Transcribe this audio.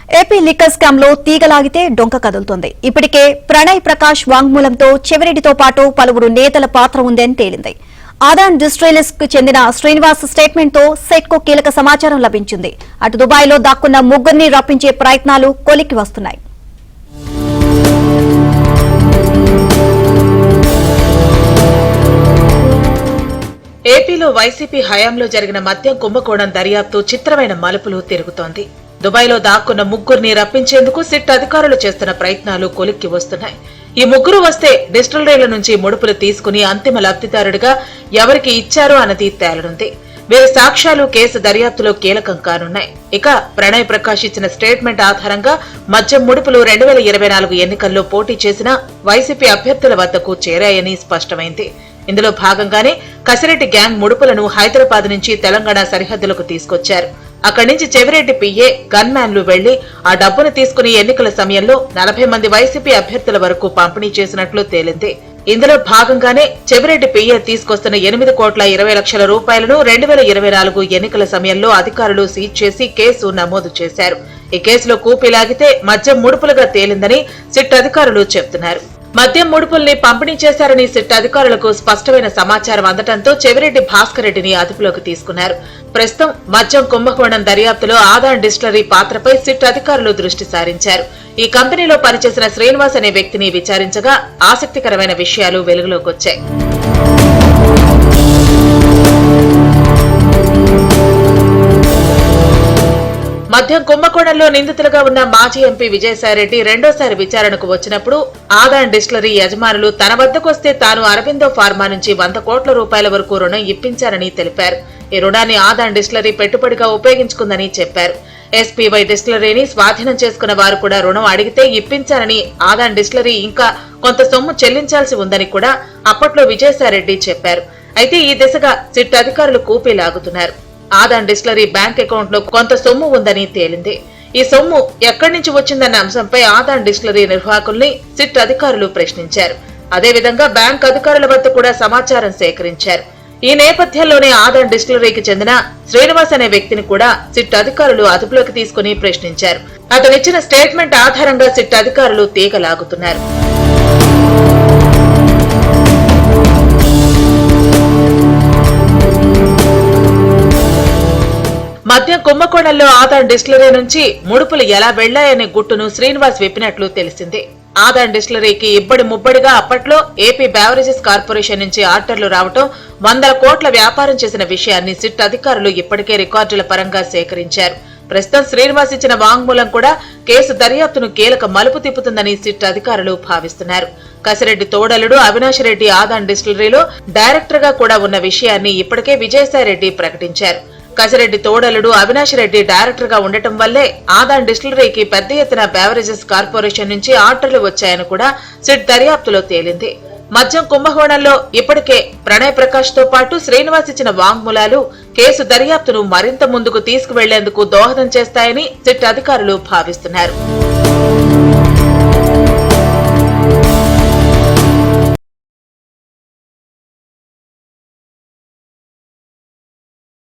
AP liquor scam లో తీగలాగితే డొంక కదులుతోంది. ఇప్పటికే ప్రణయ్ ప్రకాష్ వాంగ్మూలంతో చెవిరెడ్డితో పాటు పలువురు నేతల పాత్ర ఉందని తేలింది. ఆదాన్ డిస్టిలరీస్ కు చెందిన శ్రీనివాస్ స్టేట్మెంట్ తో సెట్కో కీలక సమాచారం లభించింది. అటు దుబాయ్ లో దాక్కున్న ముగ్గురిని రప్పించే ప్రయత్నాలు కొలిక్కి వస్తున్నాయి. ఏపీలో వైసీపీ హయాంలో జరిగిన మద్యం కుంభకోణం దర్యాప్తు చిత్రమైన మలుపులు తిరుగుతోంది. దుబాయ్లో దాక్కున్న ముగ్గురిని రప్పించేందుకు సిట్ అధికారులు చేస్తున్న ప్రయత్నాలు కొలిక్కి వస్తున్నాయి. ఈ ముగ్గురు వస్తే డిస్టిలరీల నుంచి ముడుపులు తీసుకుని అంతిమ లబ్ధిదారుడిగా ఎవరికి ఇచ్చారో అన్నది తేలనుంది. వీరి సాక్ష్యాలు కేసు దర్యాప్తులో కీలకం కానున్నాయి. ఇక ప్రణయ్ ప్రకాష్ ఇచ్చిన స్టేట్మెంట్ ఆధారంగా మద్యం ముడుపులు 2024 ఎన్నికల్లో పోటీ చేసిన వైసీపీ అభ్యర్థుల వద్దకు చేరాయని స్పష్టమైంది. ఇందులో భాగంగానే కసిరెడ్డి గ్యాంగ్ ముడుపులను హైదరాబాద్ నుంచి తెలంగాణ సరిహద్దులకు తీసుకొచ్చారు. అక్కడి నుంచి చెవిరెడ్డి పిఏ గన్ మ్యాన్లు వెళ్లి ఆ డబ్బును తీసుకుని ఎన్నికల సమయంలో 40 మంది వైసీపీ అభ్యర్థుల వరకు పంపిణీ చేసినట్లు తేలింది. ఇందులో భాగంగానే చెవిరెడ్డి పిఏ తీసుకొస్తున్న 8,20,00,000 రూపాయలను 2024 ఎన్నికల సమయంలో అధికారులు సీజ్ చేసి కేసు నమోదు చేశారు. ఈ కేసులో కూపీలాగితే మద్యం ముడుపులుగా తేలిందని సిట్ అధికారులు చెబుతున్నారు. మద్యం ముడుపుల్ని పంపిణీ చేశారని సిట్ అధికారులకు స్పష్టమైన సమాచారం అందడంతో చెవిరెడ్డి భాస్కర్ రెడ్డిని అదుపులోకి తీసుకున్నారు. ప్రస్తుతం మద్యం కుంభకోణం దర్యాప్తులో ఆదాన్ డిస్టిలరీ పాత్రపై సిట్ అధికారులు దృష్టి సారించారు. ఈ కంపెనీలో పనిచేసిన శ్రీనివాస్ అనే వ్యక్తిని విచారించగా ఆసక్తికరమైన విషయాలు వెలుగులోకి వచ్చాయి. మద్యం కుంభకోణంలో నిందితులుగా ఉన్న మాజీ ఎంపీ విజయసాయిరెడ్డి రెండోసారి విచారణకు వచ్చినప్పుడు ఆదాన్ డిస్టిలరీ యజమానులు తన వద్దకు వస్తే తాను అరబిందో ఫార్మా నుంచి 100 కోట్ల రూపాయల వరకు రుణం ఇప్పించారని తెలిపారు. ఈ రుణాన్ని ఆదాన్ డిస్టిలరీ పెట్టుబడిగా ఉపయోగించుకుందని చెప్పారు. ఎస్పీవై డిస్టిలరీని స్వాధీనం చేసుకున్న వారు కూడా రుణం అడిగితే ఇప్పించారని, ఆదాన్ డిస్టిలరీ ఇంకా కొంత సొమ్ము చెల్లించాల్సి ఉందని కూడా అప్పట్లో విజయసాయిరెడ్డి చెప్పారు. అయితే ఈ దిశగా సిట్ అధికారులు కూపీలాగుతున్నారు. ఆదాన్ డిస్టిలరీ బ్యాంక్ అకౌంట్ లో కొంత సొమ్ము ఉందని తేలింది. ఈ సొమ్ము ఎక్కడి నుంచి వచ్చిందన్న అంశంపై ఆదాన్ డిస్టిలరీ నిర్వాహకుల్ని సిట్ అధికారులు ప్రశ్నించారు. అదేవిధంగా బ్యాంక్ అధికారుల వద్ద కూడా సమాచారం సేకరించారు. ఈ నేపథ్యంలోనే ఆదాన్ డిస్టిలరీకి చెందిన శ్రీనివాస్ అనే వ్యక్తిని కూడా సిట్ అధికారులు అదుపులోకి తీసుకుని ప్రశ్నించారు. అతనిచ్చిన స్టేట్మెంట్ ఆధారంగా సిట్ అధికారులు తీగలాగుతున్నారు. మద్యం కుంభకోణంలో ఆదాన్ డిస్టిలరీ నుంచి ముడుపులు ఎలా వెళ్లాయనే గుట్టును శ్రీనివాస్ విప్పినట్లు తెలిసింది. ఆదాన్ డిస్టిలరీకి ఇబ్బడి ముబ్బడిగా అప్పట్లో ఏపీ బెవరేజెస్ కార్పొరేషన్ నుంచి ఆర్డర్లు రావటం, 100 కోట్ల వ్యాపారం చేసిన విషయాన్ని సిట్ అధికారులు ఇప్పటికే రికార్డుల పరంగా సేకరించారు. ప్రస్తుతం శ్రీనివాస్ ఇచ్చిన వాంగ్మూలం కూడా కేసు దర్యాప్తును కీలక మలుపు తిప్పుతుందని సిట్ అధికారులు భావిస్తున్నారు. కసిరెడ్డి తోడలుడు అవినాష్ రెడ్డి ఆదాన్ డిస్టిలరీలో డైరెక్టర్ గా కూడా ఉన్న విషయాన్ని ఇప్పటికే విజయసాయిరెడ్డి ప్రకటించారు. కసిరెడ్డి తోడలుడు అవినాష్ రెడ్డి డైరెక్టర్ గా ఉండటం వల్లే ఆదాన్ డిస్టిలరీకి పెద్ద ఎత్తున బెవరేజెస్ కార్పొరేషన్ నుంచి ఆర్డర్లు వచ్చాయని కూడా సిట్ దర్యాప్తులో తేలింది. మద్యం కుంభకోణంలో ఇప్పటికే ప్రణయ్ ప్రకాష్ తో పాటు శ్రీనివాస్ ఇచ్చిన వాంగ్మూలాలు కేసు దర్యాప్తును మరింత ముందుకు తీసుకువెళ్లేందుకు దోహదం చేస్తాయని సిట్ అధికారులు భావిస్తున్నారు.